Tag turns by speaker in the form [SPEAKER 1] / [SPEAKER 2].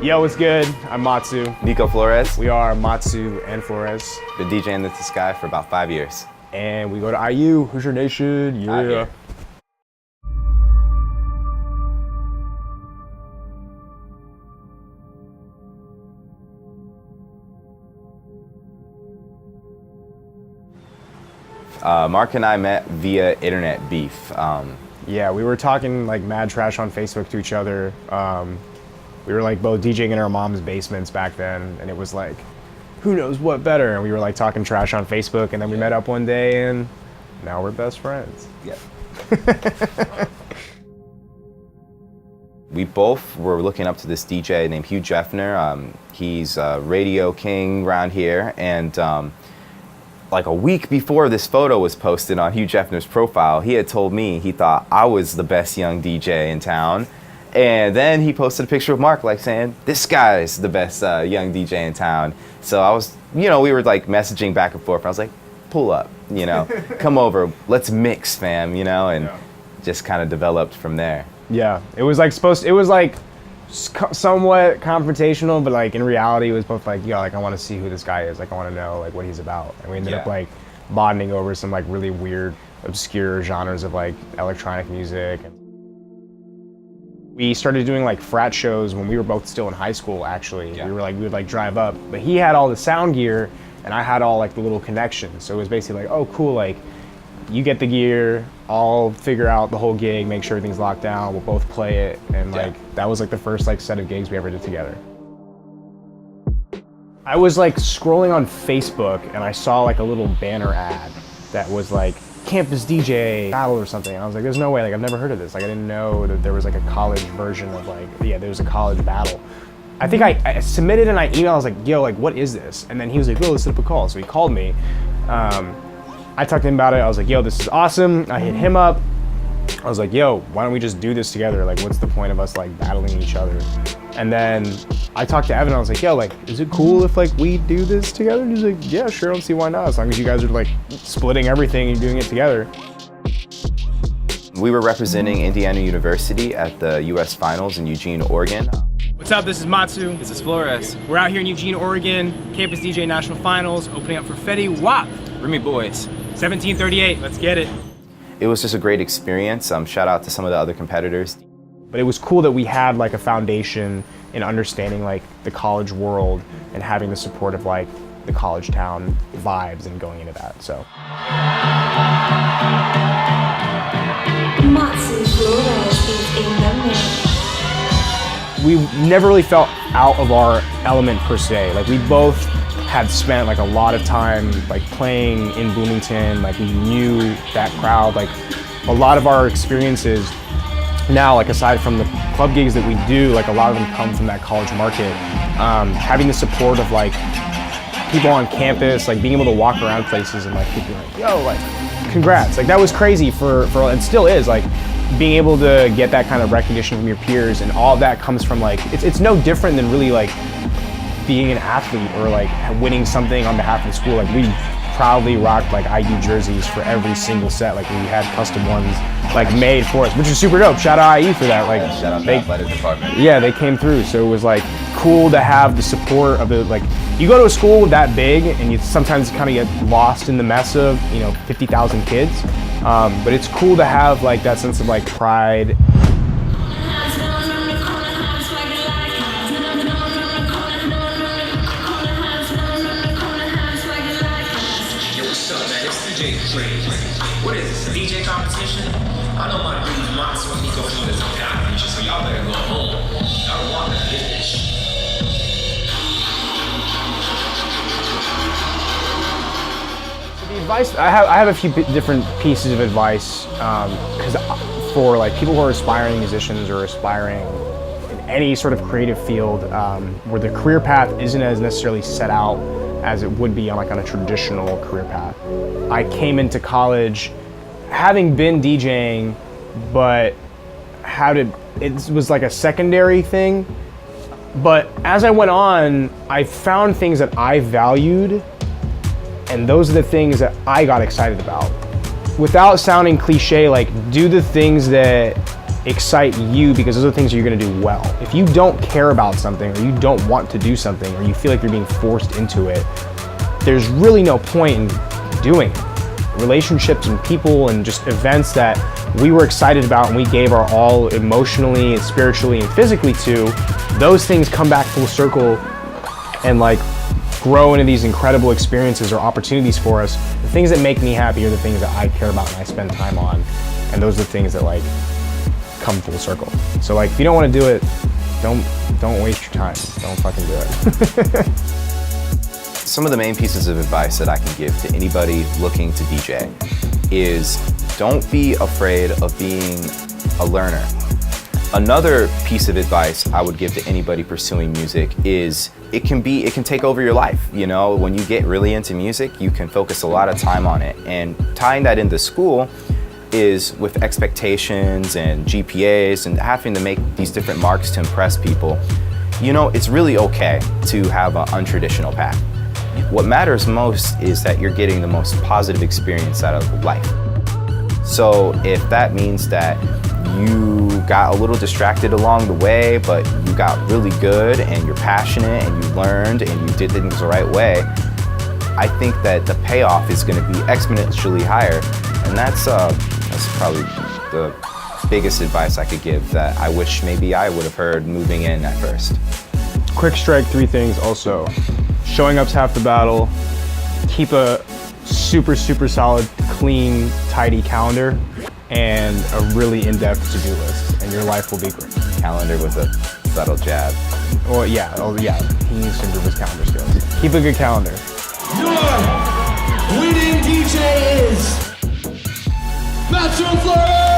[SPEAKER 1] Yo, what's good? I'm Matsu.
[SPEAKER 2] Nico Flores.
[SPEAKER 1] We are Matsu and Flores.
[SPEAKER 2] Been DJing this guy for about 5 years.
[SPEAKER 1] And we go to IU, Hoosier Nation, yeah.
[SPEAKER 2] Mark and I met via internet beef.
[SPEAKER 1] Yeah, we were talking like mad trash on Facebook to each other. We were like both DJing in our mom's basements back then, and it was like, who knows what better? And we were like talking trash on Facebook, and then we met up one day, and now we're best friends.
[SPEAKER 2] Yeah. We both were looking up to this DJ named Hugh Jeffner. He's a radio king around here, and like a week before this photo was posted on Hugh Jeffner's profile, he had told me he thought I was the best young DJ in town. And then he posted a picture of Mark, like saying, this guy's the best young DJ in town. So I was, we were like messaging back and forth. I was like, pull up, come over, let's mix, fam, and just kind of developed from there.
[SPEAKER 1] Yeah, it was like somewhat confrontational, but like in reality, it was both like, I want to see who this guy is. Like, I want to know like what he's about. And we ended up like bonding over some like really weird, obscure genres of like electronic music. We started doing like frat shows when we were both still in high school, actually. Yeah. We would like drive up, but he had all the sound gear and I had all like the little connections. So it was basically like, oh cool, like you get the gear, I'll figure out the whole gig, make sure everything's locked down, we'll both play it. And like, that was like the first like set of gigs we ever did together. I was like scrolling on Facebook and I saw like a little banner ad that was like, campus DJ battle or something. I was like, there's no way, like I've never heard of this. Like I didn't know that there was like a college version of like, there was a college battle. I think I submitted and I emailed, I was like, yo, like what is this? And then he was like, oh, let's set up a call. So he called me. I talked to him about it. I was like, yo, this is awesome. I hit him up. I was like, yo, why don't we just do this together? Like what's the point of us like battling each other? And then I talked to Evan, I was like, yo, like, is it cool if like we do this together? And he's like, yeah, sure, I don't see why not, as long as you guys are like splitting everything and doing it together.
[SPEAKER 2] We were representing Indiana University at the US Finals in Eugene, Oregon.
[SPEAKER 3] What's up, this is Matsu.
[SPEAKER 4] This is Flores.
[SPEAKER 3] We're out here in Eugene, Oregon, Campus DJ National Finals, opening up for Fetty Wap.
[SPEAKER 4] Remy Boys.
[SPEAKER 3] 1738, let's get it.
[SPEAKER 2] It was just a great experience. Shout out to some of the other competitors.
[SPEAKER 1] But it was cool that we had like a foundation in understanding like the college world and having the support of like the college town vibes and going into that, so.
[SPEAKER 5] Matsu Flores is in the mix.
[SPEAKER 1] We never really felt out of our element per se. Like we both had spent like a lot of time like playing in Bloomington, like we knew that crowd, like a lot of our experiences now, like aside from the club gigs that we do, like a lot of them come from that college market. Having the support of like people on campus, like being able to walk around places and like people like, yo, like congrats. Like that was crazy for and still is, like being able to get that kind of recognition from your peers, and all of that comes from like, it's no different than really like being an athlete or like winning something on behalf of the school. Like we proudly rocked like IU jerseys for every single set. Like we had custom ones like made for us, which is super dope. Shout out IU for that. Like
[SPEAKER 2] shout out to the athletic department.
[SPEAKER 1] Yeah, they came through. So it was like cool to have the support of the, like you go to a school that big and you sometimes kind of get lost in the mess of 50,000 kids. But it's cool to have like that sense of like pride.
[SPEAKER 6] What is this, a DJ competition? I know my dude Matsu and Nico Flores are happy, so y'all better go home. Y'all don't want to get this shit.
[SPEAKER 1] The advice, I have a few different pieces of advice, because for like people who are aspiring musicians or aspiring in any sort of creative field, where the career path isn't as necessarily set out as it would be on a traditional career path. I came into college having been DJing, but it was like a secondary thing. But as I went on, I found things that I valued, and those are the things that I got excited about. Without sounding cliche, like do the things that excite you because those are things you're gonna do well. If you don't care about something, or you don't want to do something, or you feel like you're being forced into it, there's really no point in doing it. Relationships and people and just events that we were excited about and we gave our all emotionally and spiritually and physically to, those things come back full circle and like grow into these incredible experiences or opportunities for us. The things that make me happy are the things that I care about and I spend time on, and those are the things that like come full circle. So like, if you don't want to do it, don't waste your time. Don't fucking do it.
[SPEAKER 2] Some of the main pieces of advice that I can give to anybody looking to DJ is don't be afraid of being a learner. Another piece of advice I would give to anybody pursuing music is it can take over your life. You know, when you get really into music, you can focus a lot of time on it. And tying that into school is with expectations and GPAs and having to make these different marks to impress people. You know, it's really okay to have an untraditional path. What matters most is that you're getting the most positive experience out of life. So if that means that you got a little distracted along the way, but you got really good and you're passionate and you learned and you did things the right way, I think that the payoff is going to be exponentially higher. And that's probably the biggest advice I could give that I wish maybe I would have heard moving in at first.
[SPEAKER 1] Quick strike 3 things also. Showing up's half the battle. Keep a super solid, clean, tidy calendar and a really in-depth to-do list, and your life will be great.
[SPEAKER 2] Calendar with a subtle jab.
[SPEAKER 1] Well, yeah, he needs to improve his calendar skills. Keep a good calendar.
[SPEAKER 4] Your winning DJ is Matsu Flores!